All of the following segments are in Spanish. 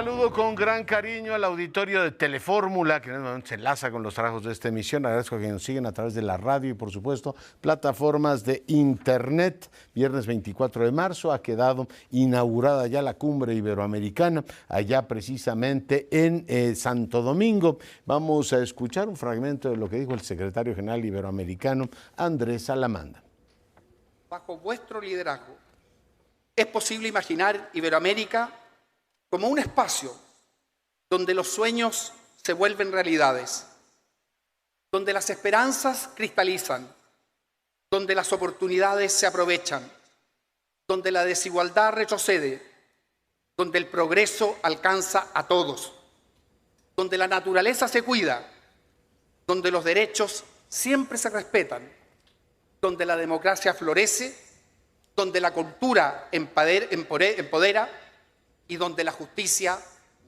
Saludo con gran cariño al auditorio de Telefórmula, que en este momento se enlaza con los trabajos de esta emisión. Agradezco a quienes nos siguen a través de la radio y, por supuesto, plataformas de internet. Viernes 24 de marzo ha quedado inaugurada ya la cumbre iberoamericana, allá precisamente en Santo Domingo. Vamos a escuchar un fragmento de lo que dijo el secretario general iberoamericano, Andrés Salamanda. Bajo vuestro liderazgo, es posible imaginar Iberoamérica como un espacio donde los sueños se vuelven realidades, donde las esperanzas cristalizan, donde las oportunidades se aprovechan, donde la desigualdad retrocede, donde el progreso alcanza a todos, donde la naturaleza se cuida, donde los derechos siempre se respetan, donde la democracia florece, donde la cultura empodera y donde la justicia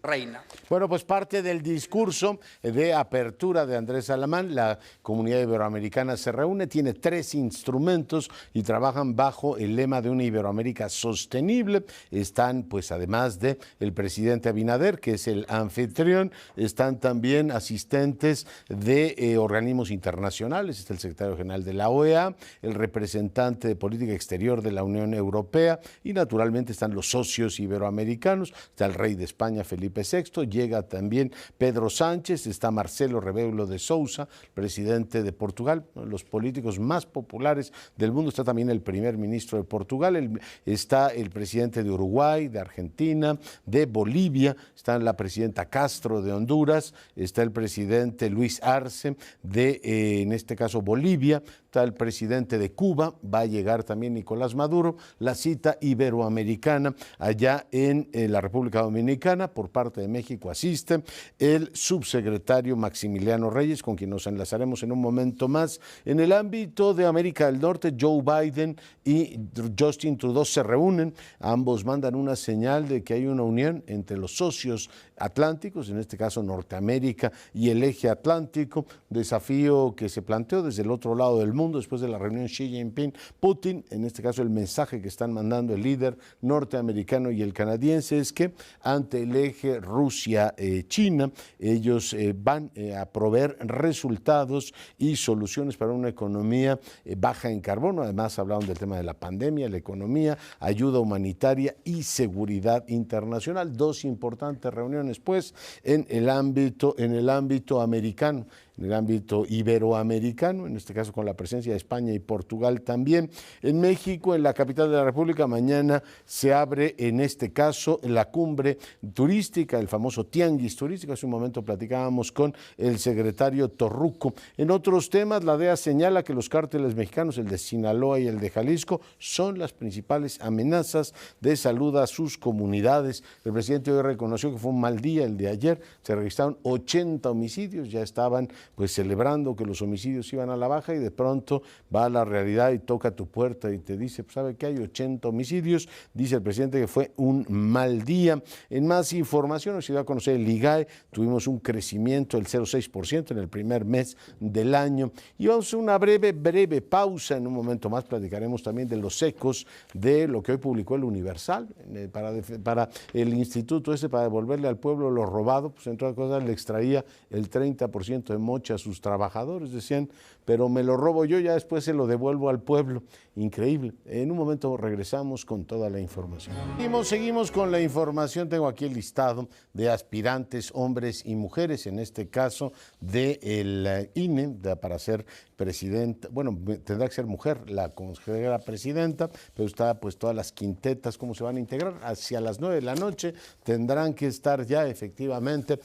reina. Bueno, pues parte del discurso de apertura de Andrés Salamán. La comunidad iberoamericana se reúne, tiene 3 instrumentos y trabajan bajo el lema de una Iberoamérica sostenible. Están, pues además de el presidente Abinader, que es el anfitrión, están también asistentes de organismos internacionales. Está el secretario general de la OEA, el representante de política exterior de la Unión Europea y naturalmente están los socios iberoamericanos. Está el rey de España, Felipe VI, llega también Pedro Sánchez, está Marcelo Rebelo de Sousa, presidente de Portugal, uno de los políticos más populares del mundo. Está también el primer ministro de Portugal, está el presidente de Uruguay, de Argentina, de Bolivia, está la presidenta Castro de Honduras, está el presidente Luis Arce de, en este caso, Bolivia, está el presidente de Cuba, va a llegar también Nicolás Maduro, la cita iberoamericana allá en la República Dominicana. Por parte de México asiste el subsecretario Maximiliano Reyes, con quien nos enlazaremos en un momento más. En el ámbito de América del Norte, Joe Biden y Justin Trudeau se reúnen. Ambos mandan una señal de que hay una unión entre los socios atlánticos, en este caso Norteamérica y el eje atlántico, desafío que se planteó desde el otro lado del mundo después de la reunión Xi Jinping-Putin. En este caso el mensaje que están mandando el líder norteamericano y el canadiense es que ante el eje Rusia-China, ellos van a proveer resultados y soluciones para una economía baja en carbono. Además hablaron del tema de la pandemia, la economía, ayuda humanitaria y seguridad internacional. 2 importantes reuniones pues en el ámbito americano, en el ámbito iberoamericano, en este caso con la presencia de España y Portugal también. En México, en la capital de la República, mañana se abre en este caso la cumbre turística, el famoso tianguis turístico. Hace un momento platicábamos con el secretario Torruco. En otros temas, la DEA señala que los cárteles mexicanos, el de Sinaloa y el de Jalisco, son las principales amenazas de salud a sus comunidades. El presidente hoy reconoció que fue un mal día el de ayer, se registraron 80 homicidios, ya estaban pues celebrando que los homicidios iban a la baja y de pronto va a la realidad y toca tu puerta y te dice, pues sabe que hay 80 homicidios, dice el presidente que fue un mal día. En más información, nos dio a conocer el IGAE, tuvimos un crecimiento del 0,6% en el primer mes del año y vamos a hacer una breve pausa. En un momento más platicaremos también de los ecos de lo que hoy publicó el Universal para el instituto para devolverle al pueblo lo robado. Pues entre otras cosas le extraía el 30% de mocha a sus trabajadores, decían, pero me lo robo yo, ya después se lo devuelvo al pueblo. Increíble. En un momento regresamos con toda la información. Seguimos con la información. Tengo aquí el listado de aspirantes, hombres y mujeres, en este caso del INE, para ser presidenta. Bueno, tendrá que ser mujer la consejera presidenta, pero está pues todas las quintetas, cómo se van a integrar. Hacia las 9 de la noche tendrán que estar ya efectivamente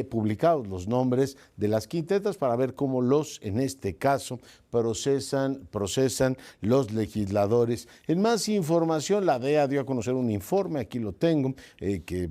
publicados los nombres de las quintetas para ver cómo en este caso, procesan los legisladores. En más información, la DEA dio a conocer un informe, aquí lo tengo, que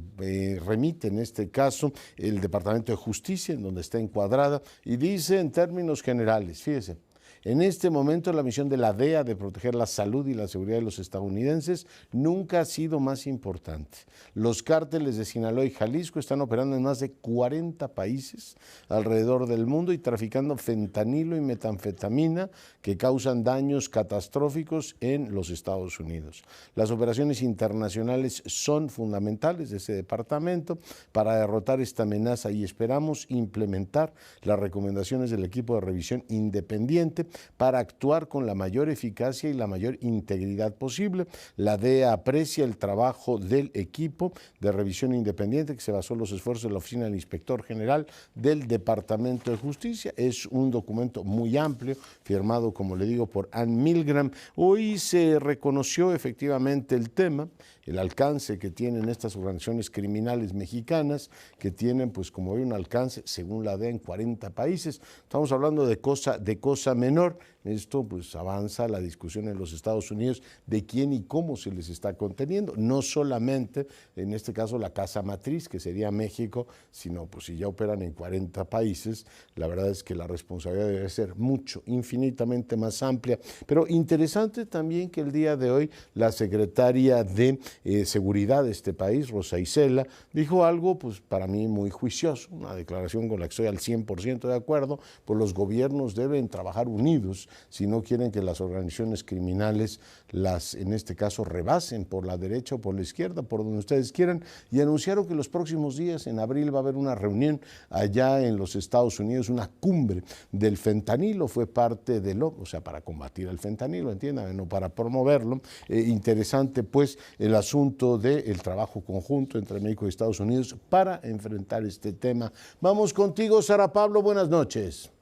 remite en este caso el Departamento de Justicia, en donde está encuadrada, y dice en términos generales, fíjese, En este momento la misión de la DEA de proteger la salud y la seguridad de los estadounidenses nunca ha sido más importante. Los cárteles de Sinaloa y Jalisco están operando en más de 40 países alrededor del mundo y traficando fentanilo y metanfetamina que causan daños catastróficos en los Estados Unidos. Las operaciones internacionales son fundamentales de ese departamento para derrotar esta amenaza y esperamos implementar las recomendaciones del equipo de revisión independiente para actuar con la mayor eficacia y la mayor integridad posible. La DEA aprecia el trabajo del equipo de revisión independiente que se basó en los esfuerzos de la Oficina del Inspector General del Departamento de Justicia. Es un documento muy amplio, firmado, como le digo, por Ann Milgram. Hoy se reconoció efectivamente el tema, el alcance que tienen estas organizaciones criminales mexicanas, que tienen, pues como ve, un alcance, según la DEA, en 40 países. Estamos hablando de cosa menor. Esto pues avanza la discusión en los Estados Unidos de quién y cómo se les está conteniendo, no solamente en este caso la casa matriz, que sería México, sino pues si ya operan en 40 países, la verdad es que la responsabilidad debe ser mucho, infinitamente más amplia. Pero interesante también que el día de hoy la secretaria de Seguridad de este país, Rosa Isela, dijo algo pues para mí muy juicioso, una declaración con la que estoy al 100% de acuerdo, pues los gobiernos deben trabajar unidos si no quieren que las organizaciones criminales en este caso, rebasen por la derecha o por la izquierda, por donde ustedes quieran, y anunciaron que los próximos días, en abril, va a haber una reunión allá en los Estados Unidos, una cumbre del fentanilo, fue parte de o sea, para combatir el fentanilo, entiendan, no para promoverlo. Interesante, pues, el asunto del trabajo conjunto entre México y Estados Unidos para enfrentar este tema. Vamos contigo, Sara Pablo, buenas noches.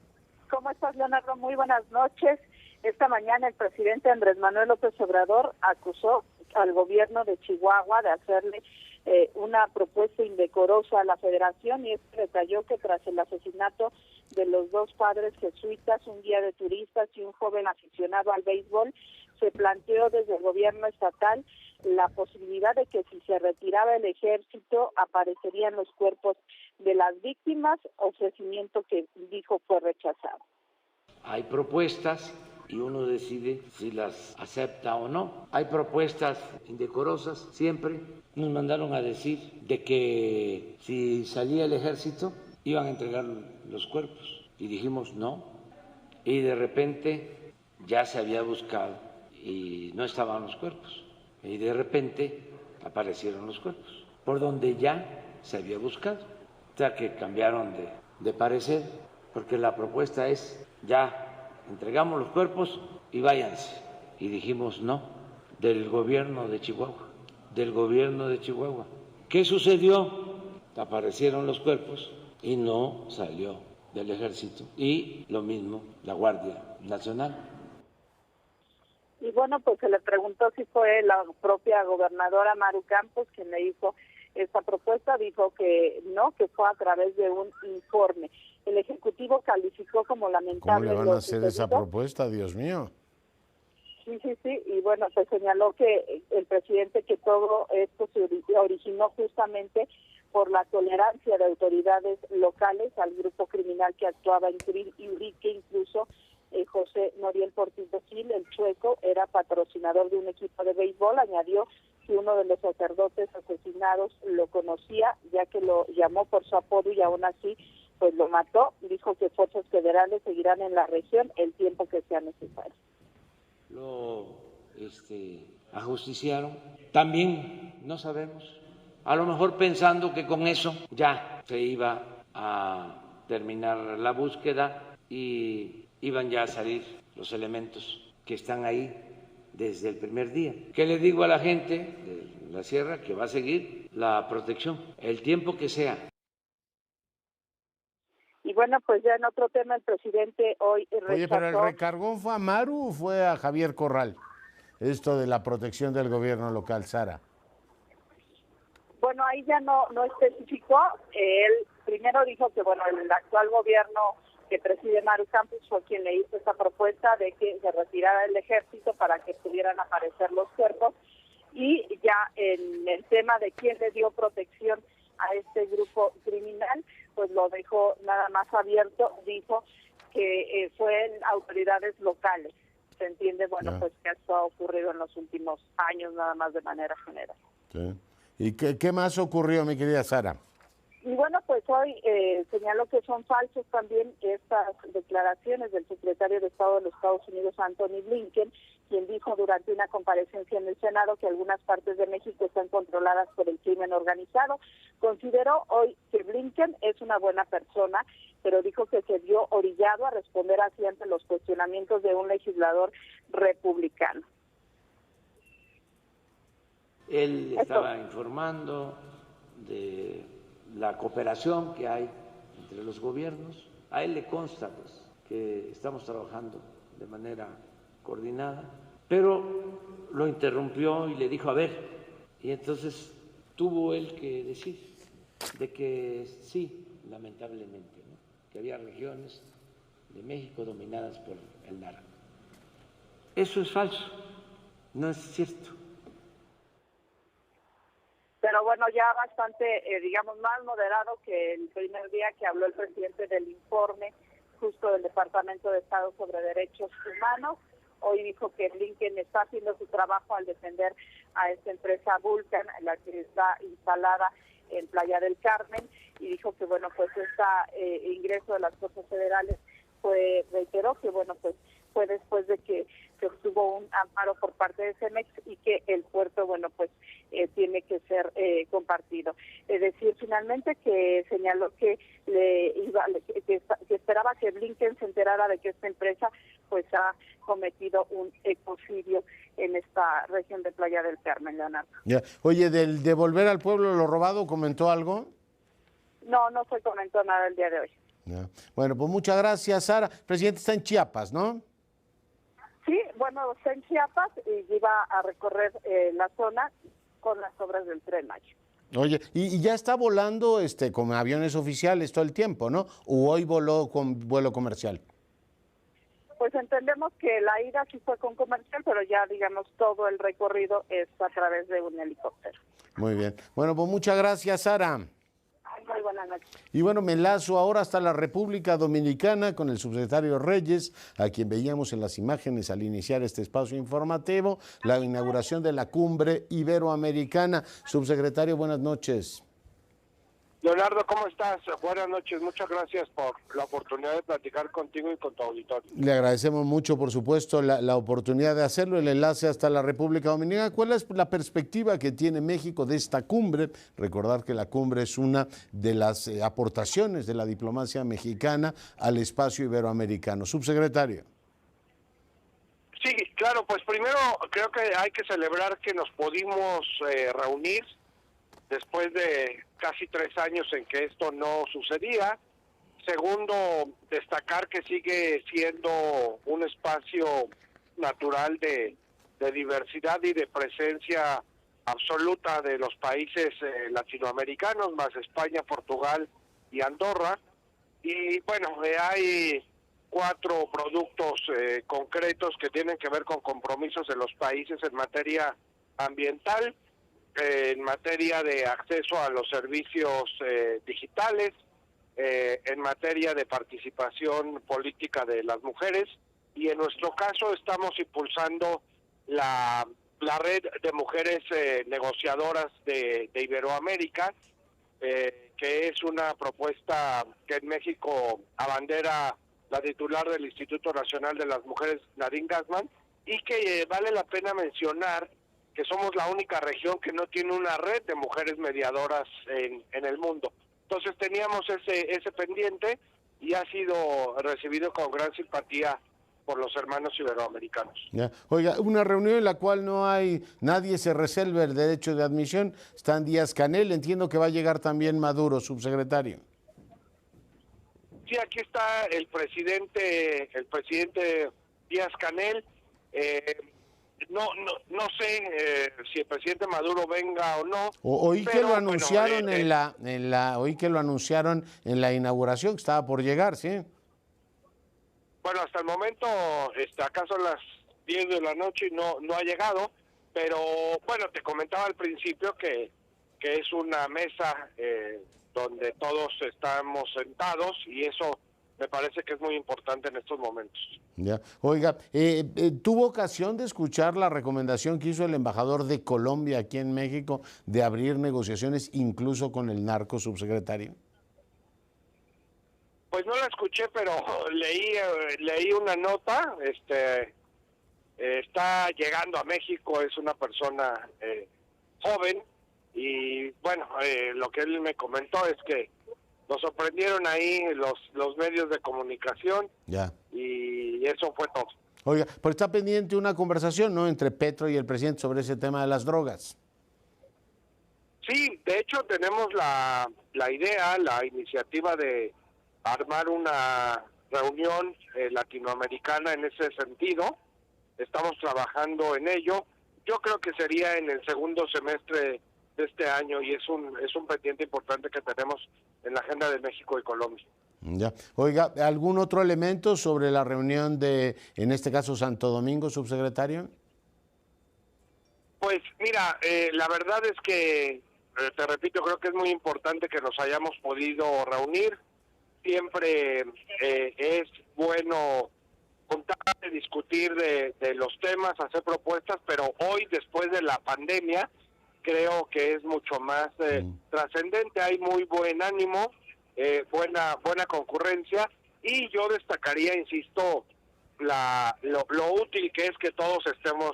¿Cómo estás, Leonardo? Muy buenas noches. Esta mañana el presidente Andrés Manuel López Obrador acusó al gobierno de Chihuahua de hacerle una propuesta indecorosa a la federación, y detalló que tras el asesinato de los dos padres jesuitas, un guía de turistas y un joven aficionado al béisbol, se planteó desde el gobierno estatal la posibilidad de que si se retiraba el ejército aparecerían los cuerpos de las víctimas, ofrecimiento que dijo fue rechazado. Hay propuestas y uno decide si las acepta o no. Hay propuestas indecorosas siempre. Nos mandaron a decir de que si salía el ejército iban a entregar los cuerpos y dijimos no, y de repente ya se había buscado y no estaban los cuerpos, y de repente aparecieron los cuerpos por donde ya se había buscado, o sea que cambiaron de parecer, porque la propuesta es ya entregamos los cuerpos y váyanse, y dijimos no, del gobierno de Chihuahua. ¿Qué sucedió? Aparecieron los cuerpos y no salió del ejército, y lo mismo la Guardia Nacional. Y bueno, pues se le preguntó si fue la propia gobernadora Maru Campos quien le hizo esta propuesta, dijo que no, que fue a través de un informe. El Ejecutivo calificó como lamentable. ¿Cómo le van a hacer esa propuesta, Dios mío? Sí, y bueno, se señaló que el presidente, que todo esto se originó justamente por la tolerancia de autoridades locales al grupo criminal que actuaba en Urique. Incluso José Noriel Portillo Gil, el Chueco, era patrocinador de un equipo de béisbol. Añadió que uno de los sacerdotes asesinados lo conocía, ya que lo llamó por su apodo y aún así pues lo mató. Dijo que fuerzas federales seguirán en la región el tiempo que sea necesario. Lo ajusticiaron. También no sabemos, a lo mejor pensando que con eso ya se iba a terminar la búsqueda y iban ya a salir los elementos que están ahí desde el primer día. ¿Qué le digo a la gente de la sierra? Que va a seguir la protección el tiempo que sea. Y bueno, pues ya en otro tema, el presidente hoy rechazó... Oye, pero ¿el recargón fue a Maru o fue a Javier Corral? Esto de la protección del gobierno local, Sara. Bueno, ahí ya no especificó. Él primero dijo que, bueno, el actual gobierno que preside Maru Campos fue quien le hizo esta propuesta de que se retirara el ejército para que pudieran aparecer los cuerpos. Y ya en el tema de quién le dio protección a este grupo criminal, pues lo dejó nada más abierto. Dijo que fue en autoridades locales. Se entiende, bueno, pues que esto ha ocurrido en los últimos años, nada más de manera general. Sí. ¿Y qué más ocurrió, mi querida Sara? Y bueno, pues hoy señaló que son falsos también estas declaraciones del secretario de Estado de los Estados Unidos, Anthony Blinken, quien dijo durante una comparecencia en el Senado que algunas partes de México están controladas por el crimen organizado. Consideró hoy que Blinken es una buena persona, pero dijo que se vio orillado a responder así ante los cuestionamientos de un legislador republicano. Él estaba informando de la cooperación que hay entre los gobiernos. A él le consta pues, que estamos trabajando de manera coordinada, pero lo interrumpió y le dijo, a ver, y entonces tuvo él que decir de que sí, lamentablemente, ¿no?, que había regiones de México dominadas por el narco. Eso es falso, no es cierto. Pero bueno, ya bastante, digamos, más moderado que el primer día que habló el presidente del informe justo del Departamento de Estado sobre Derechos Humanos. Hoy dijo que Blinken está haciendo su trabajo al defender a esta empresa Vulcan, la que está instalada en Playa del Carmen, y dijo que, bueno, pues este ingreso de las fuerzas federales reiteró que, bueno, pues fue después de que se obtuvo un amparo por parte de Cemex y que el puerto, bueno, pues tiene que ser compartido. Es decir, finalmente que señaló que que esperaba que Blinken se enterara de que esta empresa pues ha cometido un ecocidio en esta región de Playa del Carmen, Leonardo. Ya. Oye, del devolver al pueblo lo robado, ¿comentó algo? No se comentó nada el día de hoy. Ya. Bueno, pues muchas gracias, Sara. El presidente está en Chiapas, ¿no? Sí, bueno, está en Chiapas y iba a recorrer la zona con las obras del Tren Maya. Oye, y ya está volando con aviones oficiales todo el tiempo, ¿no? ¿O hoy voló con vuelo comercial? Pues entendemos que la ida sí fue con comercial, pero ya, digamos, todo el recorrido es a través de un helicóptero. Muy bien. Bueno, pues muchas gracias, Sara. Muy buenas noches. Y bueno, me enlazo ahora hasta la República Dominicana con el subsecretario Reyes, a quien veíamos en las imágenes al iniciar este espacio informativo, la inauguración de la Cumbre Iberoamericana. Subsecretario, buenas noches. Leonardo, ¿cómo estás? Buenas noches, muchas gracias por la oportunidad de platicar contigo y con tu auditorio. Le agradecemos mucho, por supuesto, la oportunidad de hacerlo, el enlace hasta la República Dominicana. ¿Cuál es la perspectiva que tiene México de esta cumbre? Recordar que la cumbre es una de las aportaciones de la diplomacia mexicana al espacio iberoamericano. Subsecretario. Sí, claro, pues primero creo que hay que celebrar que nos pudimos reunir después de casi 3 años en que esto no sucedía. Segundo, destacar que sigue siendo un espacio natural de diversidad y de presencia absoluta de los países latinoamericanos, más España, Portugal y Andorra. Y bueno, hay 4 productos concretos que tienen que ver con compromisos de los países en materia ambiental, en materia de acceso a los servicios digitales, en materia de participación política de las mujeres, y en nuestro caso estamos impulsando la red de mujeres negociadoras de Iberoamérica, que es una propuesta que en México abandera la titular del Instituto Nacional de las Mujeres, Nadine Gassman, y que vale la pena mencionar que somos la única región que no tiene una red de mujeres mediadoras en el mundo. Entonces teníamos ese pendiente y ha sido recibido con gran simpatía por los hermanos iberoamericanos. Ya. Oiga, una reunión en la cual nadie se reserva el derecho de admisión. Están Díaz-Canel, entiendo que va a llegar también Maduro, subsecretario. Sí, aquí está el presidente Díaz-Canel. No sé si el presidente Maduro venga o no. Oí que lo anunciaron oí que lo anunciaron en la inauguración, que estaba por llegar, ¿sí? Bueno, hasta el momento, acá son las 10 de la noche y no ha llegado, pero bueno, te comentaba al principio que es una mesa donde todos estamos sentados, y eso me parece que es muy importante en estos momentos. Ya. Oiga, ¿tuvo ocasión de escuchar la recomendación que hizo el embajador de Colombia aquí en México de abrir negociaciones incluso con el narco, subsecretario? Pues no la escuché, pero leí una nota. Está llegando a México, es una persona joven, y bueno, lo que él me comentó es que lo sorprendieron ahí los medios de comunicación. Ya. Y eso fue todo. Oiga, pero está pendiente una conversación, ¿no?, entre Petro y el presidente sobre ese tema de las drogas. Sí, de hecho tenemos la idea, la iniciativa de armar una reunión latinoamericana en ese sentido. Estamos trabajando en ello. Yo creo que sería en el segundo semestre de este año, y es un pendiente importante que tenemos en la agenda de México y Colombia. Ya. Oiga, ¿algún otro elemento sobre la reunión de, en este caso, Santo Domingo, subsecretario? Pues mira, la verdad es que, te repito, creo que es muy importante que nos hayamos podido reunir. Siempre es bueno contar, discutir de los temas, hacer propuestas, pero hoy, después de la pandemia, creo que es mucho más trascendente. Hay muy buen ánimo, buena concurrencia, y yo destacaría, insisto, lo útil que es que todos estemos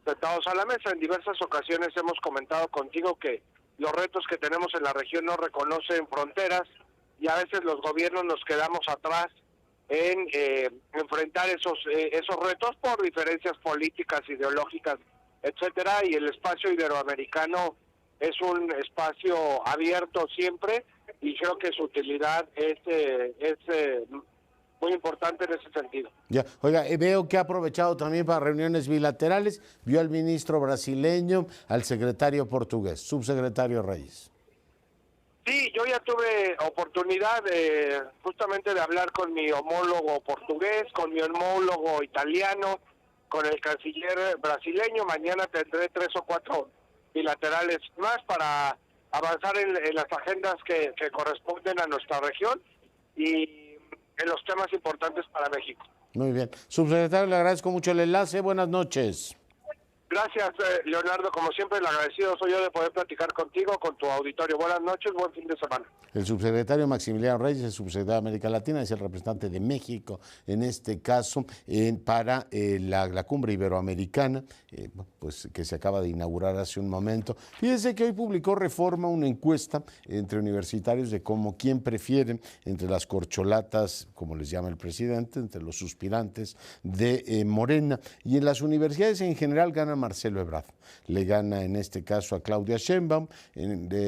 sentados a la mesa. En diversas ocasiones hemos comentado contigo que los retos que tenemos en la región no reconocen fronteras, y a veces los gobiernos nos quedamos atrás en enfrentar esos retos por diferencias políticas, ideológicas, etcétera, y el espacio iberoamericano es un espacio abierto siempre, y creo que su utilidad es muy importante en ese sentido. Ya. Oiga, veo que ha aprovechado también para reuniones bilaterales, vio al ministro brasileño, al secretario portugués, subsecretario Reyes. Sí, yo ya tuve oportunidad justamente de hablar con mi homólogo portugués, con mi homólogo italiano, con el canciller brasileño. Mañana tendré 3 o 4 bilaterales más para avanzar en las agendas que corresponden a nuestra región y en los temas importantes para México. Muy bien. Subsecretario, le agradezco mucho el enlace. Buenas noches. Gracias, Leonardo. Como siempre, el agradecido soy yo de poder platicar contigo, con tu auditorio. Buenas noches, buen fin de semana. El subsecretario Maximiliano Reyes, el subsecretario de América Latina, es el representante de México, en este caso, para la cumbre iberoamericana, pues que se acaba de inaugurar hace un momento. Fíjense que hoy publicó Reforma una encuesta entre universitarios de cómo quién prefiere entre las corcholatas, como les llama el presidente, entre los suspirantes de Morena, y en las universidades en general gana Marcelo Ebrard. Le gana en este caso a Claudia Sheinbaum,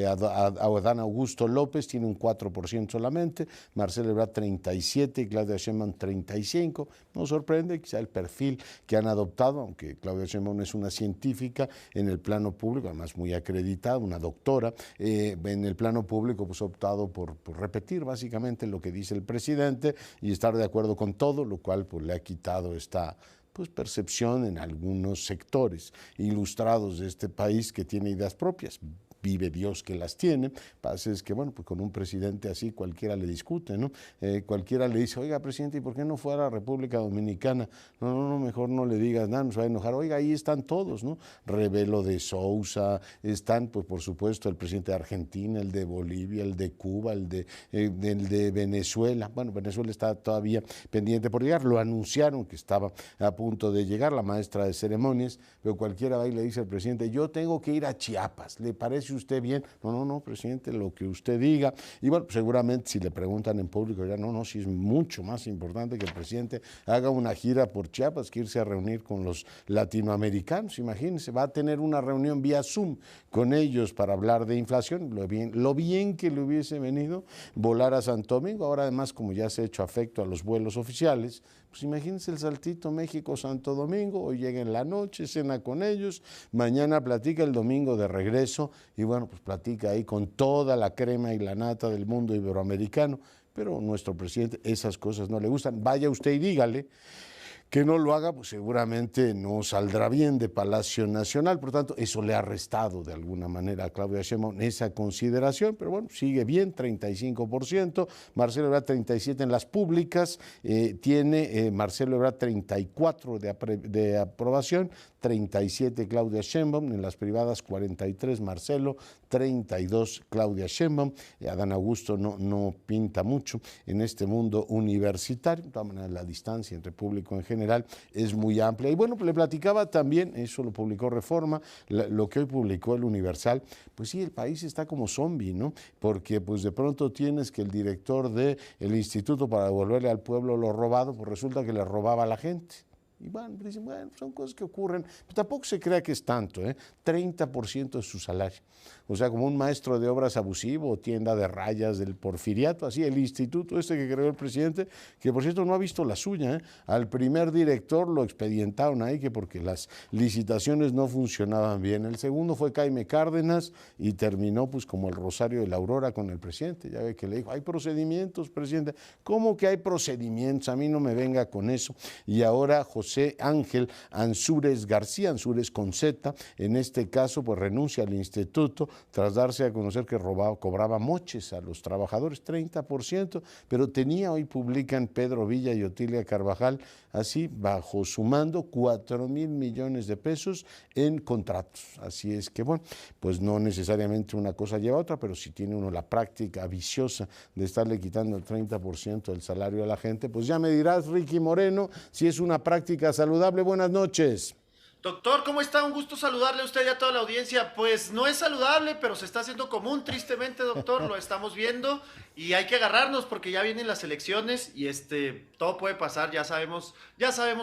a Adán Augusto López tiene un 4% solamente, Marcelo Ebrard 37% y Claudia Sheinbaum 35%. No sorprende, quizá el perfil que han adoptado, aunque Claudia Sheinbaum es una científica en el plano público, además muy acreditada, una doctora, en el plano público pues ha optado por repetir básicamente lo que dice el presidente y estar de acuerdo con todo, lo cual pues le ha quitado esta percepción en algunos sectores ilustrados de este país que tiene ideas propias. Vive Dios que las tiene. Pasa es que, bueno, pues con un presidente así cualquiera le discute, ¿no? Cualquiera le dice, oiga, presidente, ¿y por qué no fue a la República Dominicana? No, mejor no le digas nada, nos va a enojar. Oiga, ahí están todos, ¿no? Rebelo de Sousa, están, pues por supuesto, el presidente de Argentina, el de Bolivia, el de Cuba, el de Venezuela. Bueno, Venezuela está todavía pendiente por llegar. Lo anunciaron que estaba a punto de llegar la maestra de ceremonias, pero cualquiera va y le dice al presidente, yo tengo que ir a Chiapas, ¿le parece usted bien? No, presidente, lo que usted diga. Y bueno, seguramente si le preguntan en público, dirán, no, sí es mucho más importante que el presidente haga una gira por Chiapas que irse a reunir con los latinoamericanos. Imagínense, va a tener una reunión vía Zoom con ellos para hablar de inflación. Lo bien que le hubiese venido volar a Santo Domingo. Ahora además, como ya se ha hecho afecto a los vuelos oficiales, pues imagínense el saltito México-Santo Domingo, hoy llega en la noche, cena con ellos, mañana platica, el domingo de regreso, y bueno, pues platica ahí con toda la crema y la nata del mundo iberoamericano, pero nuestro presidente esas cosas no le gustan. Vaya usted y dígale que no lo haga, pues seguramente no saldrá bien de Palacio Nacional. Por tanto, eso le ha restado de alguna manera a Claudia Sheinbaum esa consideración, pero bueno, sigue bien, 35%, Marcelo Ebrard 37% en las públicas, tiene Marcelo Ebrard 34% de aprobación, 37% Claudia Sheinbaum, en las privadas 43% Marcelo, 32% Claudia Sheinbaum. Adán Augusto no pinta mucho en este mundo universitario. De todas maneras, la distancia entre público en general es muy amplia. Y bueno, le platicaba también, eso lo publicó Reforma, lo que hoy publicó el Universal, pues sí, el país está como zombie, ¿no? Porque pues de pronto tienes que el director del Instituto para devolverle al pueblo lo robado, pues resulta que le robaba a la gente. Y bueno, dicen, bueno, son cosas que ocurren, pero tampoco se crea que es tanto, 30% de su salario. O sea, como un maestro de obras abusivo o tienda de rayas del Porfiriato, así el instituto que creó el presidente, que por cierto no ha visto la suya, al primer director lo expedientaron ahí, que porque las licitaciones no funcionaban bien. El segundo fue Jaime Cárdenas y terminó pues como el Rosario de la Aurora con el presidente. Ya ve que le dijo, hay procedimientos, presidente. ¿Cómo que hay procedimientos? A mí no me venga con eso. Y ahora José Ángel Ansúrez García, Ansúrez con Z, en este caso pues renuncia al instituto tras darse a conocer que cobraba moches a los trabajadores, 30%, pero tenía, hoy publican Pedro Villa y Otilia Carvajal, así bajo su mando, 4,000 millones de pesos en contratos. Así es que bueno, pues no necesariamente una cosa lleva a otra, pero si tiene uno la práctica viciosa de estarle quitando el 30% del salario a la gente, pues ya me dirás, Ricky Moreno, si es una práctica saludable. Buenas noches. Doctor, ¿cómo está? Un gusto saludarle a usted y a toda la audiencia. Pues no es saludable, pero se está haciendo común, tristemente, doctor, lo estamos viendo y hay que agarrarnos porque ya vienen las elecciones y todo puede pasar, ya sabemos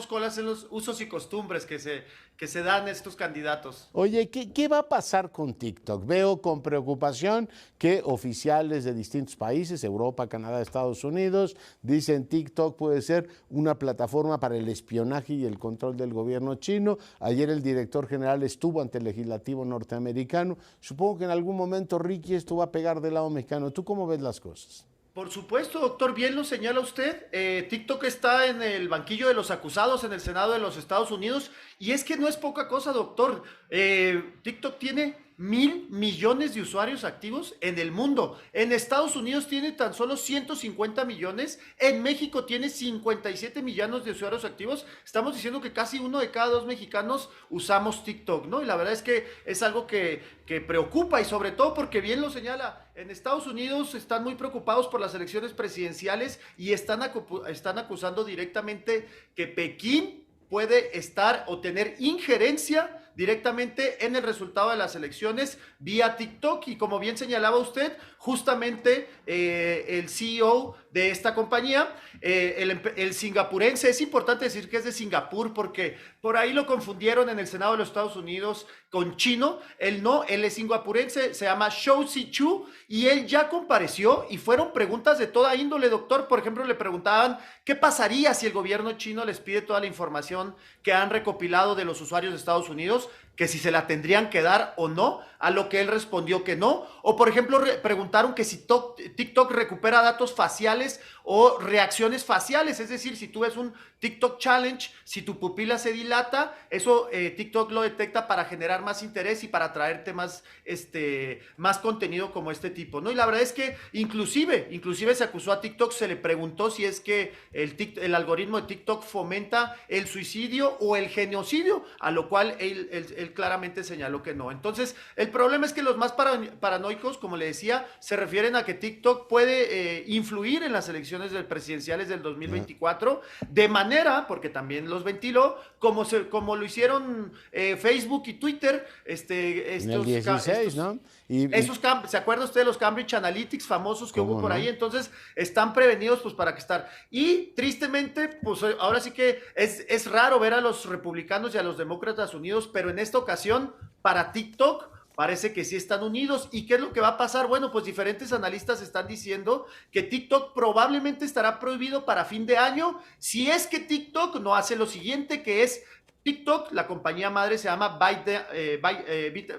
cuáles son los usos y costumbres que se dan estos candidatos. Oye, ¿qué va a pasar con TikTok? Veo con preocupación que oficiales de distintos países, Europa, Canadá, Estados Unidos, dicen TikTok puede ser una plataforma para el espionaje y el control del gobierno chino. Ayer el director general estuvo ante el legislativo norteamericano. Supongo que en algún momento, Ricky, esto va a pegar del lado mexicano. ¿Tú cómo ves las cosas? Por supuesto, doctor, bien lo señala usted. TikTok está en el banquillo de los acusados en el Senado de los Estados Unidos y es que no es poca cosa, doctor. TikTok tiene 1,000 millones de usuarios activos en el mundo. En Estados Unidos tiene tan solo 150 millones. En México tiene 57 millones de usuarios activos. Estamos diciendo que casi 1 de cada 2 mexicanos usamos TikTok, ¿no? Y la verdad es que es algo que preocupa y sobre todo porque bien lo señala, en Estados Unidos están muy preocupados por las elecciones presidenciales y están acusando directamente que Pekín puede estar o tener injerencia directamente en el resultado de las elecciones vía TikTok y como bien señalaba usted, justamente el CEO de esta compañía, el singapurense, es importante decir que es de Singapur porque por ahí lo confundieron en el Senado de los Estados Unidos con chino, él es singapurense, se llama Shou Zi Chu y él ya compareció y fueron preguntas de toda índole, doctor. Por ejemplo, le preguntaban qué pasaría si el gobierno chino les pide toda la información que han recopilado de los usuarios de Estados Unidos, que si se la tendrían que dar o no, a lo que él respondió que no. O por ejemplo, preguntaron que si TikTok recupera datos faciales o reacciones faciales, es decir, si tú ves un TikTok Challenge, si tu pupila se dilata, eso TikTok lo detecta para generar más interés y para traerte más contenido como este tipo, ¿no? Y la verdad es que inclusive se acusó a TikTok, se le preguntó si es que el algoritmo de TikTok fomenta el suicidio o el genocidio, a lo cual él claramente señaló que no. Entonces, el problema es que los más paranoicos, como le decía, se refieren a que TikTok puede influir en las elecciones presidenciales del 2024, de manera, porque también los ventiló, como lo hicieron Facebook y Twitter, en el 16, ¿no? ¿Se acuerda usted de los Cambridge Analytics famosos que hubo por ahí? Entonces, están prevenidos pues para que estar. Y tristemente, pues ahora sí que es raro ver a los republicanos y a los demócratas unidos, pero en esta ocasión, para TikTok, parece que sí están unidos. ¿Y qué es lo que va a pasar? Bueno, pues diferentes analistas están diciendo que TikTok probablemente estará prohibido para fin de año si es que TikTok no hace lo siguiente, que es TikTok, la compañía madre se llama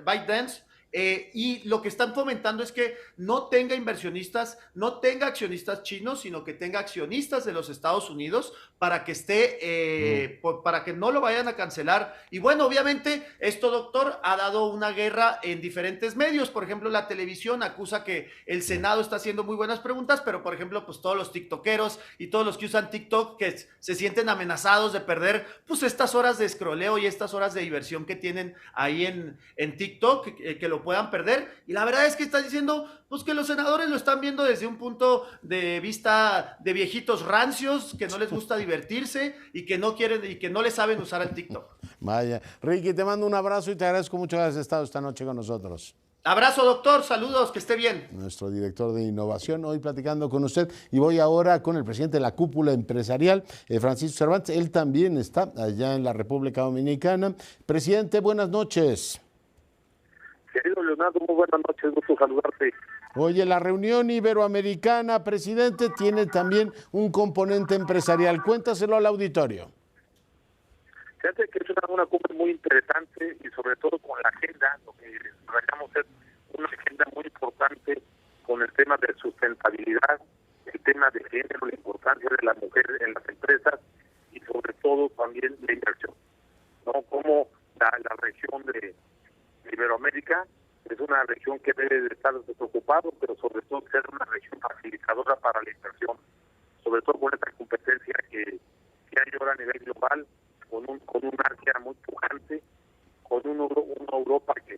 ByteDance, Y lo que están fomentando es que no tenga inversionistas, no tenga accionistas chinos, sino que tenga accionistas de los Estados Unidos para que esté, para que no lo vayan a cancelar. Y bueno, obviamente esto, doctor, ha dado una guerra en diferentes medios. Por ejemplo, la televisión acusa que el Senado está haciendo muy buenas preguntas, pero por ejemplo, pues todos los tiktokeros y todos los que usan TikTok que se sienten amenazados de perder pues estas horas de scrolleo y estas horas de diversión que tienen ahí en TikTok, que lo puedan perder. Y la verdad es que está diciendo pues que los senadores lo están viendo desde un punto de vista de viejitos rancios que no les gusta divertirse y que no quieren y que no le saben usar el TikTok. Vaya, Ricky, te mando un abrazo y te agradezco mucho que hayas estado esta noche con nosotros. Abrazo, doctor, saludos, que esté bien. Nuestro director de innovación, hoy platicando con usted, y voy ahora con el presidente de la cúpula empresarial, Francisco Cervantes. Él también está allá en la República Dominicana. Presidente, buenas noches. Querido Leonardo, muy buenas noches, gusto saludarte. Oye, la reunión iberoamericana, presidente, tiene también un componente empresarial. Cuéntaselo al auditorio. Fíjate que es una cumbre muy interesante y sobre todo con la agenda, lo que tratamos es una agenda muy importante con el tema de sustentabilidad, el tema de género, la importancia de la mujer en las empresas y sobre todo también la inversión, ¿no? Como la región de Iberoamérica es una región que debe de estar preocupado, pero sobre todo ser una región facilitadora para la inversión, sobre todo con esta competencia que hay ahora a nivel global, con un Asia muy pujante, con una Europa que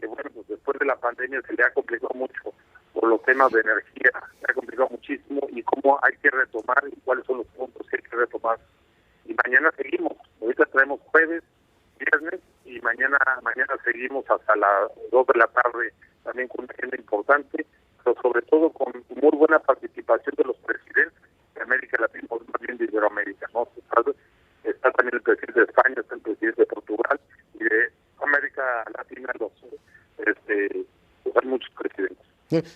bueno, pues después de la pandemia se le ha complicado mucho por los temas de energía, se ha complicado muchísimo y cómo hay que retomar y cuáles son los puntos que hay que retomar. Y mañana seguimos, ahorita traemos jueves, viernes y mañana seguimos hasta las 2 de la tarde también con una agenda importante, pero sobre todo con muy buena participación de los presidentes de América Latina, más bien de Iberoamérica, ¿no? Está también el presidente de España, está el presidente de Portugal y de América Latina hay muchos presidentes.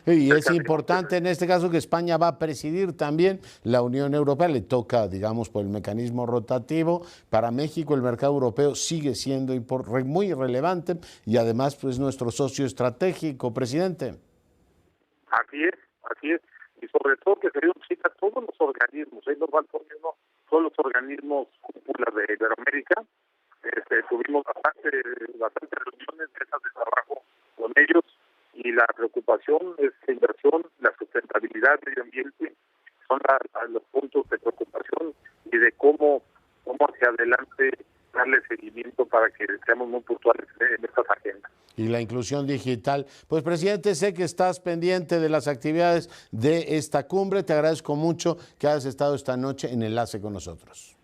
Y es importante en este caso que España va a presidir también la Unión Europea, le toca, digamos, por el mecanismo rotativo. Para México el mercado europeo sigue siendo muy relevante y además pues nuestro socio estratégico, presidente. Así es, y sobre todo que se dio cita a todos los organismos, todos los organismos cúpulas de Iberoamérica. Tuvimos bastante reuniones de esas de trabajo con ellos y la preocupación es la inversión, la sustentabilidad, el medio ambiente son los puntos de preocupación y de cómo hacia adelante darle seguimiento para que seamos muy puntuales en estas agendas. Y la inclusión digital. Pues, presidente, sé que estás pendiente de las actividades de esta cumbre. Te agradezco mucho que hayas estado esta noche en Enlace con nosotros.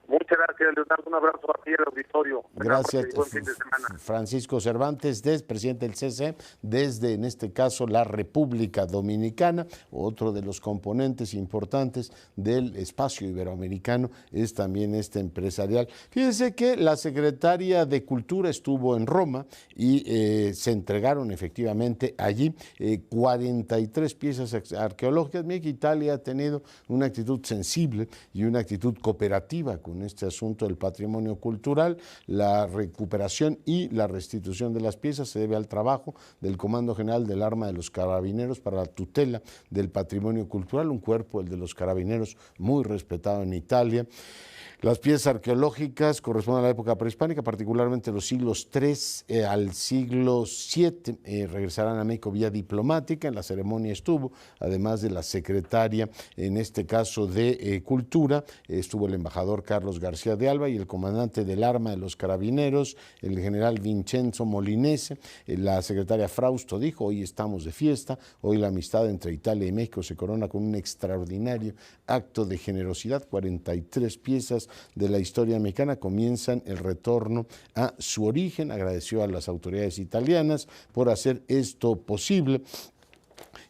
Muchas gracias, Leonardo. Un abrazo a ti al auditorio. Gracias, buen fin de semana. Francisco Cervantes, presidente del CCE, desde, en este caso, la República Dominicana. Otro de los componentes importantes del espacio iberoamericano es también este empresarial. Fíjense que la secretaria de Cultura estuvo en Roma y se entregaron efectivamente allí 43 piezas arqueológicas. Mira que Italia ha tenido una actitud sensible y una actitud cooperativa con este asunto del patrimonio cultural. La recuperación y la restitución de las piezas se debe al trabajo del Comando General del Arma de los Carabineros para la tutela del patrimonio cultural, un cuerpo, el de los Carabineros, muy respetado en Italia. Las piezas arqueológicas corresponden a la época prehispánica, particularmente los siglos III al siglo VII. Regresarán a México vía diplomática. En la ceremonia estuvo, además de la secretaria, en este caso de Cultura, estuvo el embajador Carlos García de Alba y el comandante del Arma de los Carabineros, el general Vincenzo Molinese. La secretaria Frausto dijo: hoy estamos de fiesta, hoy la amistad entre Italia y México se corona con un extraordinario acto de generosidad. 43 piezas de la historia mexicana comienzan el retorno a su origen. Agradeció a las autoridades italianas por hacer esto posible.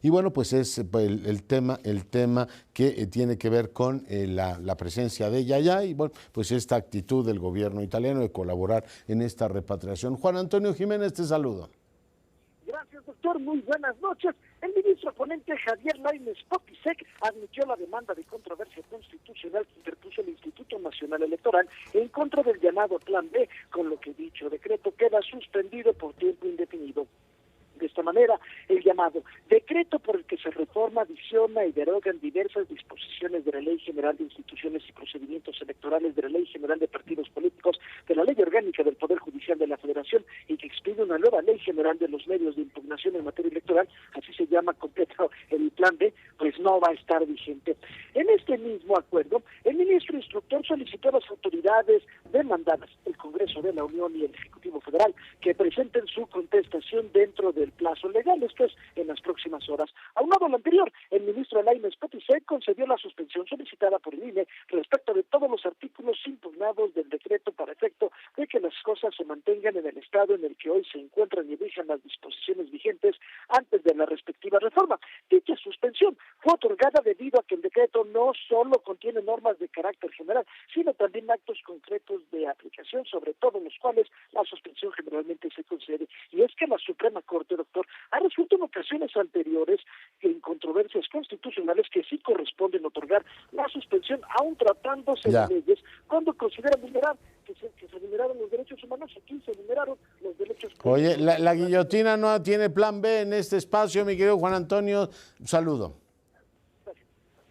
Y bueno, pues es el tema que tiene que ver con la presencia de ella allá y bueno, pues esta actitud del gobierno italiano de colaborar en esta repatriación. Juan Antonio Jiménez, te saludo. Gracias, doctor. Muy buenas noches. El ministro ponente Javier Lainez Potisek admitió la demanda de controversia constitucional que interpuso el Instituto Nacional Electoral en contra del llamado Plan B, con lo que dicho decreto queda suspendido por tiempo indefinido. manera el llamado decreto por el que se reforma, adiciona y derogan diversas disposiciones de la Ley General de Instituciones y Procedimientos Electorales, de la Ley General de Partidos Políticos, de la Ley Orgánica del Poder Judicial de la Federación y que expide una nueva Ley General de los Medios de Impugnación en materia electoral, así se llama completo el plan B, pues no va a estar vigente. En este mismo acuerdo, el ministro instructor solicitó a las autoridades demandadas, el Congreso de la Unión y el Ejecutivo Federal, que presenten su contestación dentro del plazo legal, esto es, en las próximas horas. Aunado a lo anterior, el ministro Lainez Potisek concedió la suspensión solicitada por el INE respecto de todos los artículos impugnados del decreto para efecto de que las cosas se mantengan en el estado en el que hoy se encuentran y rijan las disposiciones vigentes antes de la respectiva reforma. Dicha suspensión fue otorgada debido a que el decreto no solo contiene normas de carácter general, sino también actos concretos de aplicación, sobre todo los cuales la suspensión generalmente se concede. Y es que la Suprema Corte, doctor, ha resuelto en ocasiones anteriores en controversias constitucionales que sí corresponden otorgar la suspensión, aun tratándose de leyes, cuando consideran vulnerar que se vulneraron los derechos humanos. Aquí se vulneraron los derechos humanos. Oye, la guillotina no tiene plan B en este espacio, mi querido Juan Antonio. Un saludo.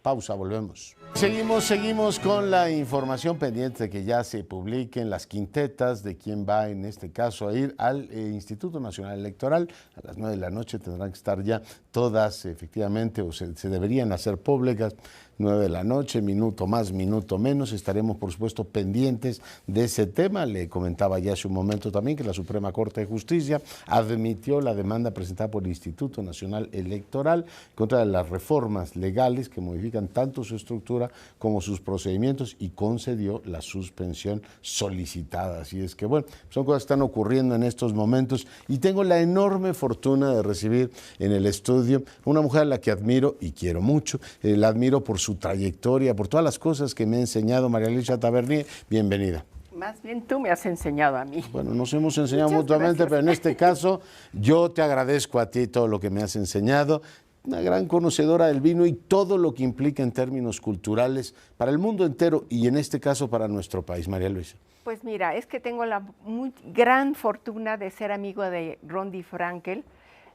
Pausa, volvemos. Seguimos con la información pendiente de que ya se publiquen las quintetas de quién va en este caso a ir al Instituto Nacional Electoral. A las 9 de la noche tendrán que estar ya todas efectivamente, o se deberían hacer públicas. 9 de la noche, minuto más, minuto menos. Estaremos, por supuesto, pendientes de ese tema. Le comentaba ya hace un momento también que la Suprema Corte de Justicia admitió la demanda presentada por el Instituto Nacional Electoral contra las reformas legales que modifican tanto su estructura como sus procedimientos y concedió la suspensión solicitada. Así es que, bueno, son cosas que están ocurriendo en estos momentos y tengo la enorme fortuna de recibir en el estudio una mujer a la que admiro y quiero mucho. La admiro por su trayectoria, por todas las cosas que me ha enseñado. María Luisa Tabernier, bienvenida. Más bien tú me has enseñado a mí. Bueno, nos hemos enseñado Muchas mutuamente, gracias. pero en este caso yo te agradezco a ti todo lo que me has enseñado. Una gran conocedora del vino y todo lo que implica en términos culturales para el mundo entero y en este caso para nuestro país. María Luisa. Pues mira, es que tengo la muy gran fortuna de ser amigo de Rondi Frankel,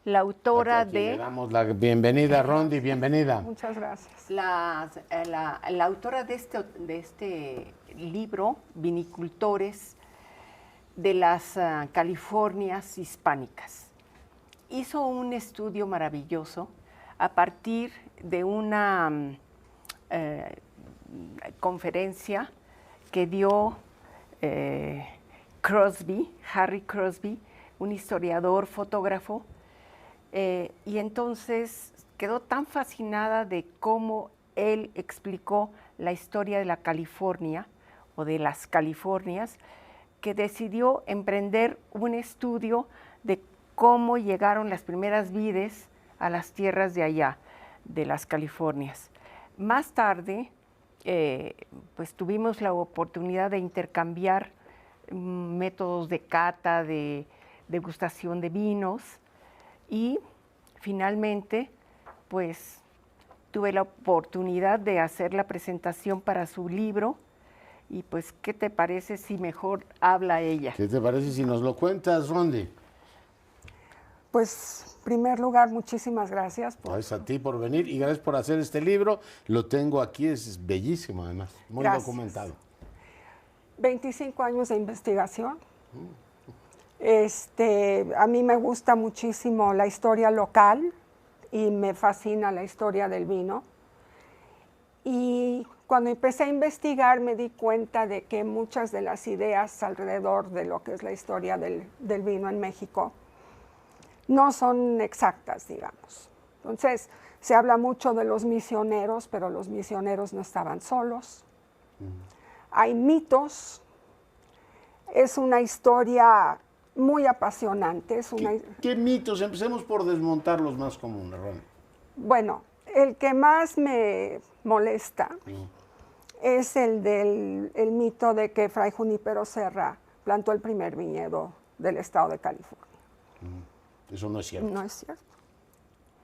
la autora Aquí de... le damos la bienvenida, Rondi, bienvenida. Muchas gracias. La autora de este libro, Vinicultores de las Californias Hispánicas. Hizo un estudio maravilloso a partir de una conferencia que dio Harry Crosby, un historiador, fotógrafo, y entonces quedó tan fascinada de cómo él explicó la historia de la California o de las Californias, que decidió emprender un estudio de cómo llegaron las primeras vides a las tierras de allá, de las Californias. Más tarde, pues tuvimos la oportunidad de intercambiar métodos de cata, de degustación de vinos, y finalmente, pues, tuve la oportunidad de hacer la presentación para su libro. Y pues, ¿qué te parece si mejor habla ella? ¿Qué te parece si nos lo cuentas, Rondi? Pues, en primer lugar, muchísimas gracias. Gracias a ti por venir y gracias por hacer este libro. Lo tengo aquí, es bellísimo además, muy Gracias. documentado. 25 años de investigación. A mí me gusta muchísimo la historia local y me fascina la historia del vino. Y cuando empecé a investigar me di cuenta de que muchas de las ideas alrededor de lo que es la historia del vino en México no son exactas, digamos. Entonces, se habla mucho de los misioneros, pero los misioneros no estaban solos. Hay mitos. Es una historia muy apasionante. ¿Qué mitos? Empecemos por desmontar los más comunes, Rondi. Bueno, el que más me molesta es el mito de que Fray Junípero Serra plantó el primer viñedo del estado de California. Eso no es cierto. No es cierto.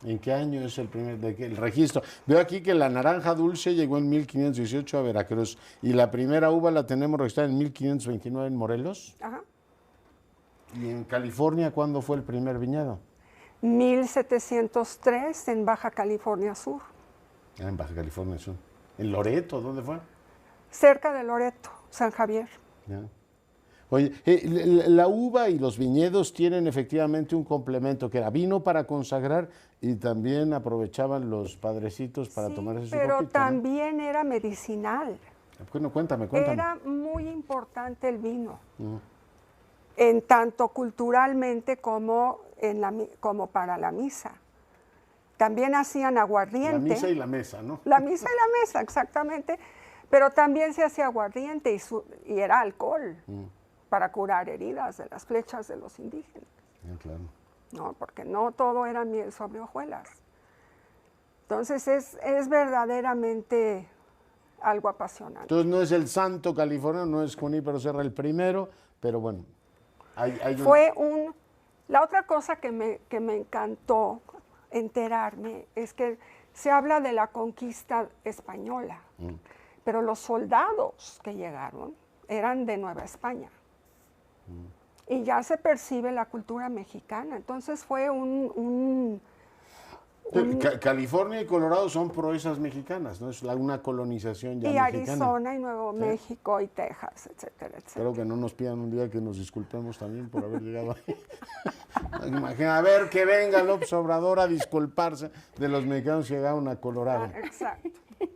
¿En qué año es el registro? Veo aquí que la naranja dulce llegó en 1518 a Veracruz y la primera uva la tenemos registrada en 1529 en Morelos. Ajá. ¿Y en California cuándo fue el primer viñedo? 1703 en Baja California Sur. En Baja California Sur. ¿En Loreto? ¿Dónde fue? Cerca de Loreto, San Javier. Ya. Oye, la uva y los viñedos tienen efectivamente un complemento que era vino para consagrar y también aprovechaban los padrecitos para tomarse su pero copita, también era medicinal. Bueno, cuéntame. Era muy importante el vino, en tanto culturalmente como, como para la misa. También hacían aguardiente. La misa y la mesa, ¿no? La misa y la mesa, exactamente. Pero también se hacía aguardiente y era alcohol para curar heridas de las flechas de los indígenas. Claro. No, porque no todo era miel sobre hojuelas. Entonces es verdaderamente algo apasionante. Entonces no es el santo californiano, no es Junípero Serra el primero, pero bueno. La otra cosa que me encantó enterarme es que se habla de la conquista española, pero los soldados que llegaron eran de Nueva España. Y ya se percibe la cultura mexicana. Entonces fue California y Colorado son proezas mexicanas, ¿no? Es una colonización ya mexicana. Y Arizona y Nuevo México y Texas, etcétera, etcétera. Espero que no nos pidan un día que nos disculpemos también por haber llegado ahí. Imagina, a ver, que venga López Obrador a disculparse de los mexicanos que llegaron a Colorado. Exacto.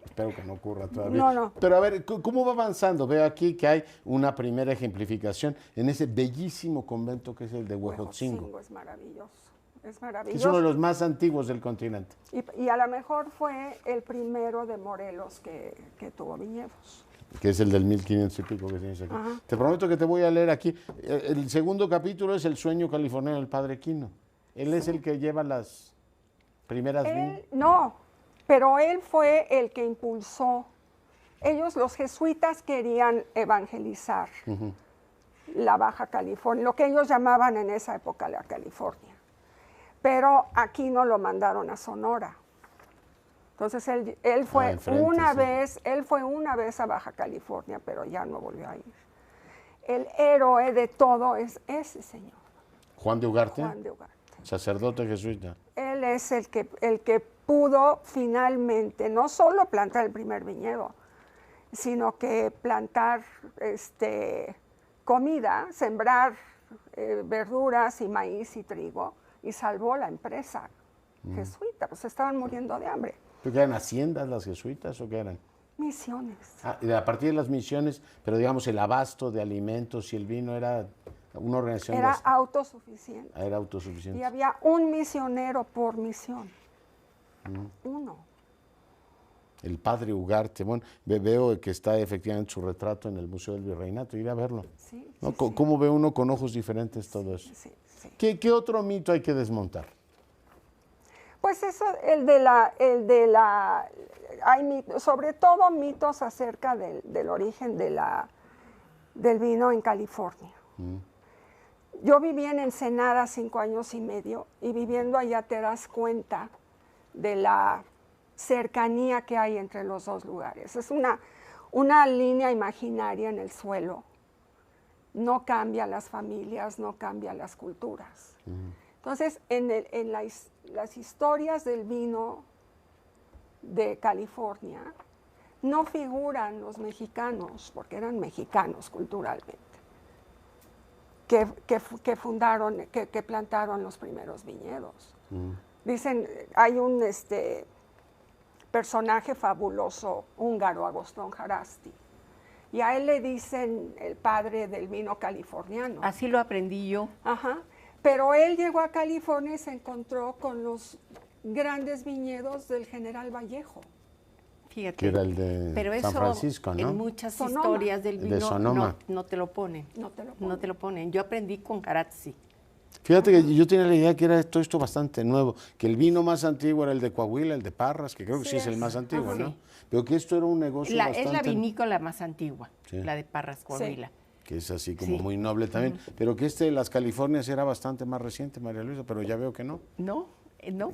Espero que no ocurra todavía. No. Pero a ver, ¿cómo va avanzando? Veo aquí que hay una primera ejemplificación en ese bellísimo convento que es el de Huejotzingo. Es maravilloso. Es Que maravilloso. es uno de los más antiguos del continente. Y a lo mejor fue el primero de Morelos que tuvo viñedos. Que es el del 1500 y pico que tienes aquí. Ajá. Te prometo que te voy a leer aquí. El segundo capítulo es El sueño californiano del padre Quino. Él es el que lleva las primeras viñas. No, pero él fue el que impulsó. Ellos, los jesuitas, querían evangelizar la Baja California, lo que ellos llamaban en esa época la California. Pero aquí no lo mandaron a Sonora. Entonces él fue una vez a Baja California, pero ya no volvió a ir. El héroe de todo es ese señor. Juan de Ugarte. Juan de Ugarte. Sacerdote jesuita. Él es el que pudo finalmente no solo plantar el primer viñedo, sino que plantar comida, sembrar verduras y maíz y trigo, y salvó la empresa jesuita, pues estaban muriendo de hambre. ¿Pero qué eran haciendas las jesuitas o qué eran? Misiones. Y a partir de las misiones, pero digamos el abasto de alimentos y el vino era una organización. Era autosuficiente. Era autosuficiente. Y había un misionero por misión. Uno. El padre Ugarte. Bueno, veo que está efectivamente su retrato en el Museo del Virreinato. Iré a verlo. Sí, ¿No? sí, ¿Cómo ve uno con ojos diferentes todo eso? Sí. ¿Qué otro mito hay que desmontar? Pues eso, hay sobre todo mitos acerca del origen del vino en California. Yo viví en Ensenada 5 años y medio y viviendo allá te das cuenta de la cercanía que hay entre los dos lugares. Es una línea imaginaria en el suelo. No cambia las familias, no cambia las culturas. Entonces, en las historias del vino de California no figuran los mexicanos, porque eran mexicanos culturalmente, que plantaron los primeros viñedos. Dicen, hay un personaje fabuloso húngaro, Agostón Jarasti, y a él le dicen el padre del vino californiano. Así lo aprendí yo. Ajá. Pero él llegó a California y se encontró con los grandes viñedos del General Vallejo. Fíjate. Que era el de San Francisco, ¿no? En muchas historias del vino no te lo ponen. No te lo ponen. Yo aprendí con Carazzi. Fíjate que yo tenía la idea que era todo esto bastante nuevo, que el vino más antiguo era el de Coahuila, el de Parras, que creo que sí es el más antiguo, ¿no? Pero que esto era un negocio bastante... Es la vinícola más antigua, la de Parras, Coahuila. Sí. Que es así como muy noble también. Pero que de las Californias era bastante más reciente, María Luisa, pero ya veo que no. No,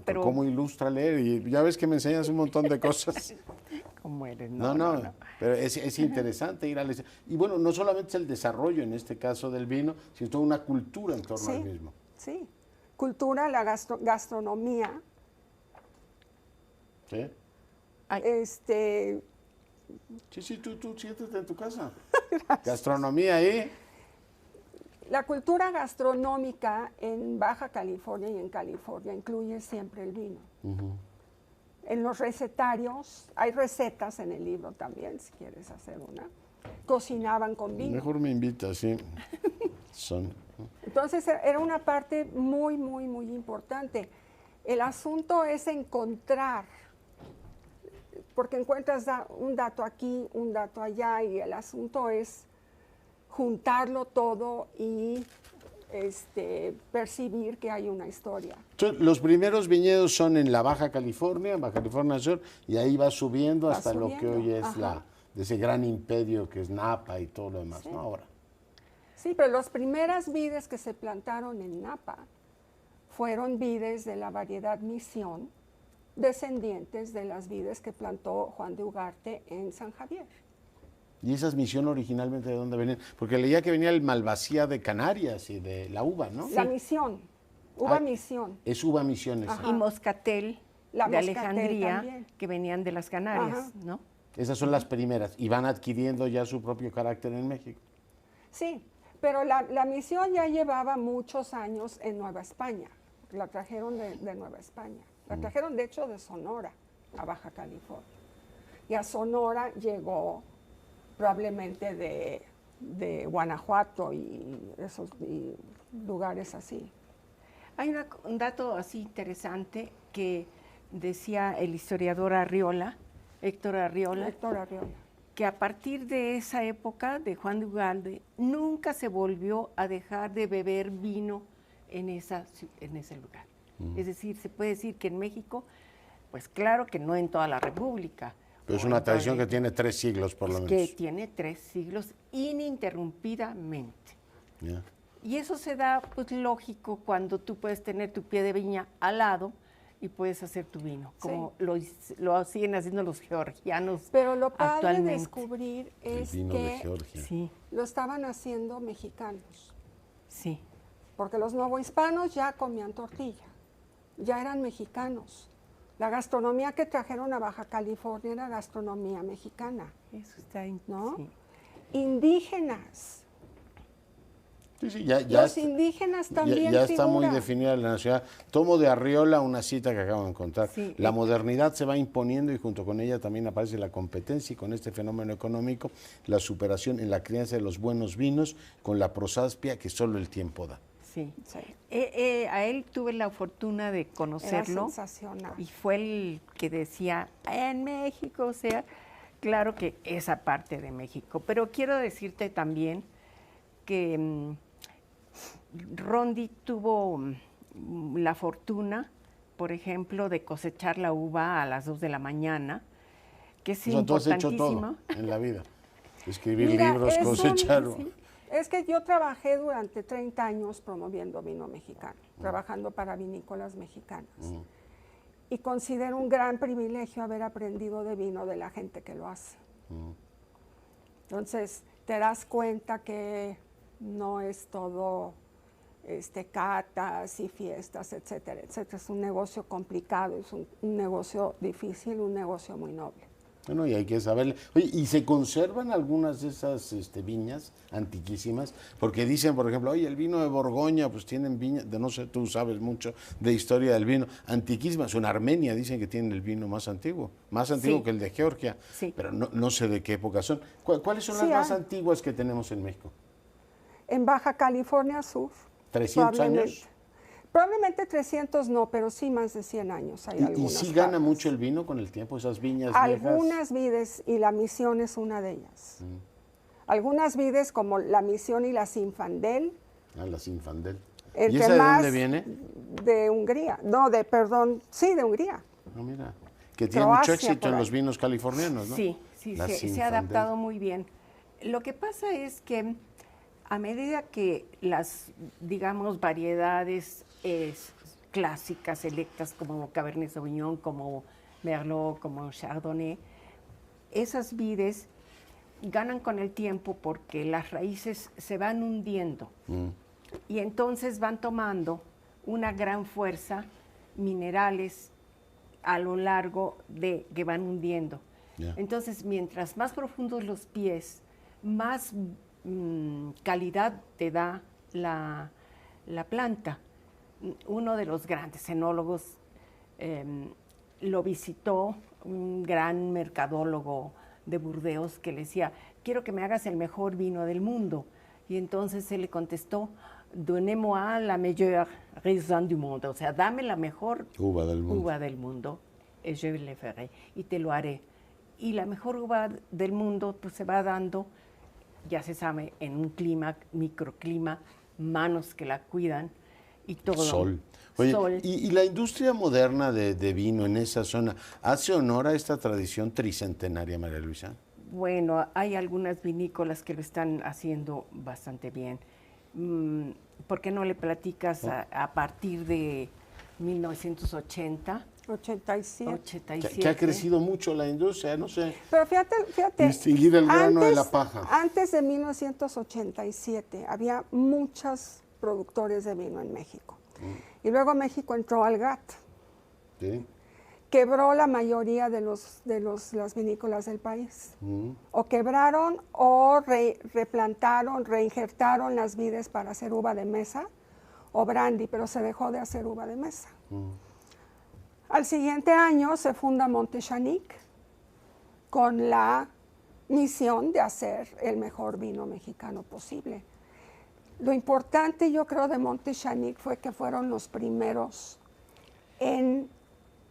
pero... ¿Cómo ilustra leer? Y ya ves que me enseñas un montón de cosas. ¿Cómo eres? No. Pero es interesante ir a la... Y bueno, no solamente es el desarrollo, en este caso del vino, sino toda una cultura en torno al mismo. Sí, cultura, la gastronomía. ¿Sí? Ay. Sí, tú siéntate en tu casa. Gastronomía ahí. La cultura gastronómica en Baja California y en California incluye siempre el vino. En los recetarios, hay recetas en el libro también, si quieres hacer una. Cocinaban con vino. Mejor me invitas, sí. Entonces era una parte muy, muy, muy importante. El asunto es encontrar, porque encuentras un dato aquí, un dato allá, y el asunto es juntarlo todo y percibir que hay una historia. Entonces, los primeros viñedos son en la Baja California Sur, y ahí va subiendo hasta lo que hoy es de ese gran imperio que es Napa y todo lo demás, ¿no? Ahora. Sí, pero las primeras vides que se plantaron en Napa fueron vides de la variedad Misión, descendientes de las vides que plantó Juan de Ugarte en San Javier. ¿Y esas Misión originalmente de dónde venían? Porque leía que venía el Malvasía de Canarias y de la uva, ¿no? La Misión, uva Misión. Es uva Misión esa. Y Moscatel de Moscatel Alejandría, también. que venían de las Canarias, ¿no? Esas son las primeras y van adquiriendo ya su propio carácter en México. Sí, pero la Misión ya llevaba muchos años en Nueva España. La trajeron de Nueva España. La trajeron, de hecho, de Sonora a Baja California. Y a Sonora llegó probablemente de Guanajuato y esos lugares así. Hay un dato así interesante que decía el historiador Héctor Arriola, que a partir de esa época de Juan de Ugalde nunca se volvió a dejar de beber vino en ese lugar. Es decir, se puede decir que en México, pues claro que no en toda la República. Pero es una tradición que tiene 3 siglos por lo menos. Que tiene 3 siglos ininterrumpidamente. Yeah. Y eso se da, pues lógico, cuando tú puedes tener tu pie de viña al lado y puedes hacer tu vino, como lo siguen haciendo los georgianos. Pero lo padre actualmente. de descubrir es que lo estaban haciendo mexicanos. Sí. Porque los novohispanos ya comían tortilla, ya eran mexicanos. La gastronomía que trajeron a Baja California era gastronomía mexicana. Eso está, ¿no? Sí. Indígenas. Sí, los indígenas también ya está muy figuran. definida la nacionalidad. Tomo de Arriola una cita que acabo de encontrar. Sí. La modernidad se va imponiendo y junto con ella también aparece la competencia y con este fenómeno económico, la superación en la crianza de los buenos vinos con la prosaspia que solo el tiempo da. Sí. A él tuve la fortuna de conocerlo. Era sensacional. Y fue el que decía, en México, o sea, claro que esa parte de México. Pero quiero decirte también que Rondi tuvo la fortuna, por ejemplo, de cosechar la uva a las 2 de la mañana, que es importantísimo. Tú has hecho todo en la vida. Escribir libros, cosechar. Es que yo trabajé durante 30 años promoviendo vino mexicano, trabajando para vinícolas mexicanas. Y considero un gran privilegio haber aprendido de vino de la gente que lo hace. Entonces, te das cuenta que no es todo catas y fiestas, etcétera, etcétera. Es un negocio complicado, es un negocio difícil, un negocio muy noble. Bueno, y hay que saber. Oye, ¿y se conservan algunas de esas viñas antiquísimas? Porque dicen, por ejemplo, oye, el vino de Borgoña, pues tienen viñas, no sé, tú sabes mucho de historia del vino, antiquísimas. En Armenia dicen que tienen el vino más antiguo que el de Georgia, pero no sé de qué época son. ¿Cuáles son las más antiguas que tenemos en México? En Baja California Sur. ¿300 años? Probablemente 300 no, pero sí más de 100 años hay algunas. ¿Y sí gana mucho el vino con el tiempo, esas viñas viejas? Algunas vides, y la Misión es una de ellas. Algunas vides como la Misión y la Zinfandel. La Zinfandel. ¿Y esa de dónde viene? De Hungría. De Hungría. No, mira, que tiene mucho éxito en los vinos californianos, ¿no? Sí, se ha adaptado muy bien. Lo que pasa es que a medida que las, digamos, variedades clásicas, selectas, como Cabernet Sauvignon, como Merlot, como Chardonnay, esas vides ganan con el tiempo porque las raíces se van hundiendo y entonces van tomando una gran fuerza, minerales a lo largo de que van hundiendo. Ya. Entonces, mientras más profundos los pies, más calidad te da la planta. Uno de los grandes enólogos lo visitó, un gran mercadólogo de Burdeos, que le decía, quiero que me hagas el mejor vino del mundo. Y entonces él le contestó, donnez-moi la meilleure raisin du monde, o sea, dame la mejor Uva del mundo. Et je le ferai, y te lo haré. Y la mejor uva del mundo pues se va dando, ya se sabe, en un clima, microclima, manos que la cuidan y todo. Sol. Oye, Sol. ¿y la industria moderna de vino en esa zona hace honor a esta tradición tricentenaria, María Luisa? Bueno, hay algunas vinícolas que lo están haciendo bastante bien. ¿Por qué no le platicas a partir de 1980? 87. Que ha crecido mucho la industria, no sé. Pero fíjate, Distinguir el grano de la paja. Antes de 1987 había muchos productores de vino en México. Y luego México entró al GATT. Sí. Quebró la mayoría de las vinícolas del país. O quebraron o replantaron, reinjertaron las vides para hacer uva de mesa o brandy, pero se dejó de hacer uva de mesa. Al siguiente año se funda Montechanic con la misión de hacer el mejor vino mexicano posible. Lo importante, yo creo, de Montechanic fue que fueron los primeros en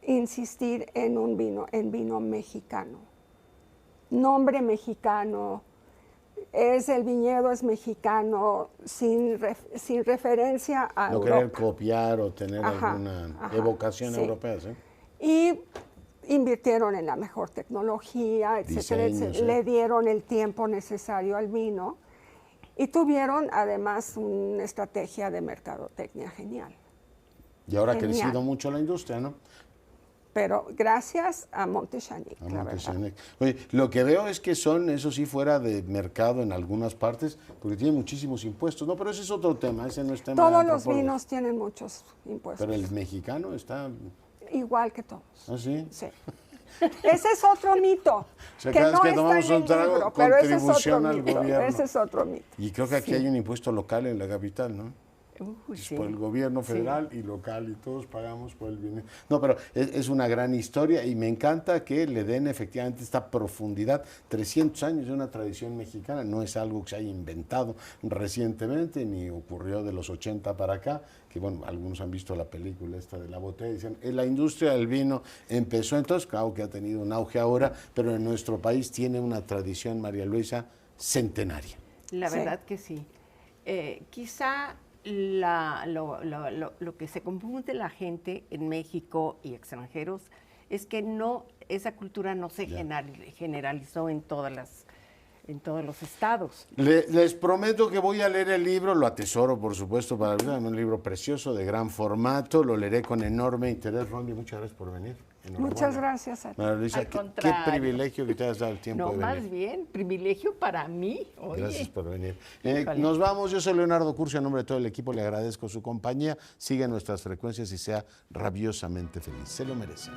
insistir en vino mexicano. Nombre mexicano, el viñedo es mexicano, sin referencia a No Europa. querer copiar o tener alguna evocación europea, ¿sí? Y invirtieron en la mejor tecnología, etcétera, Diseño, sí. Le dieron el tiempo necesario al vino y tuvieron además una estrategia de mercadotecnia genial. Y ahora ha Genial. crecido mucho la industria, ¿no? Pero gracias a Montechanic, la verdad. Montechanic. Oye, lo que veo es que son, eso sí, fuera de mercado en algunas partes, porque tienen muchísimos impuestos. No, pero ese es otro tema, ese no es tema de Todos los antropólogos. vinos tienen muchos impuestos. Pero el mexicano está... Igual que todos. ¿Ah, sí? Sí. Ese es otro mito. O sea, que cada vez no que está tomamos en el un trago, libro, pero ese es otro contribución al mito. gobierno. Ese es otro mito. Y creo que aquí hay un impuesto local en la capital, ¿no? Sí. Por el gobierno federal y local, y todos pagamos por el vino. No, pero es una gran historia y me encanta que le den efectivamente esta profundidad. 300 años de una tradición mexicana, no es algo que se haya inventado recientemente, ni ocurrió de los 80 para acá, que bueno, algunos han visto la película esta de La Botella, y dicen, la industria del vino empezó entonces, claro que ha tenido un auge ahora, pero en nuestro país tiene una tradición, María Luisa, centenaria. La Sí. verdad que sí. Quizá lo que se confunde la gente en México y extranjeros es que esa cultura no se generalizó en todos los estados. Les prometo que voy a leer el libro, lo atesoro por supuesto para un libro precioso de gran formato, lo leeré con enorme interés. Rondi, muchas gracias por venir. Enhorabuena. Muchas gracias a ti. María Luisa, Al qué contrario. privilegio que te hayas dado el tiempo No, de más venir. bien, privilegio para mí. Oye. Gracias por venir. Híjole. Nos vamos, yo soy Leonardo Curcio, en nombre de todo el equipo le agradezco su compañía, siga nuestras frecuencias y sea rabiosamente feliz, se lo merece.